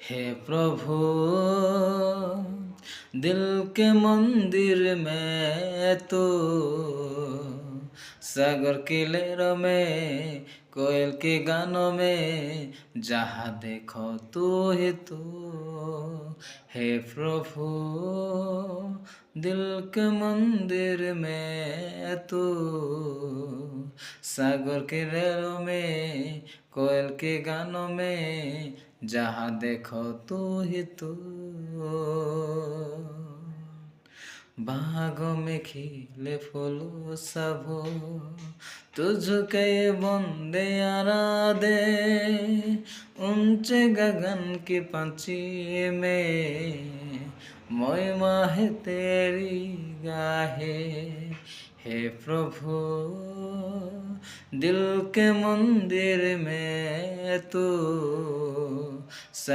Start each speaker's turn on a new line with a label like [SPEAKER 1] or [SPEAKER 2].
[SPEAKER 1] हे प्रभु दिल के मंदिर में तो सागर की लहरों में कोयल के गानों में जहाँ देखो तू ही तू हे प्रभु दिल के मंदिर में तू सागर के लहरों में कोयल के गानों में जहाँ देखो तू ही तू बागों में खिले फूलों सब तुझको ये बंदे यारा दे ऊंचे गगन की पंछी में महिमा है तेरी गाहे हे प्रभु दिल के मंदिर में तू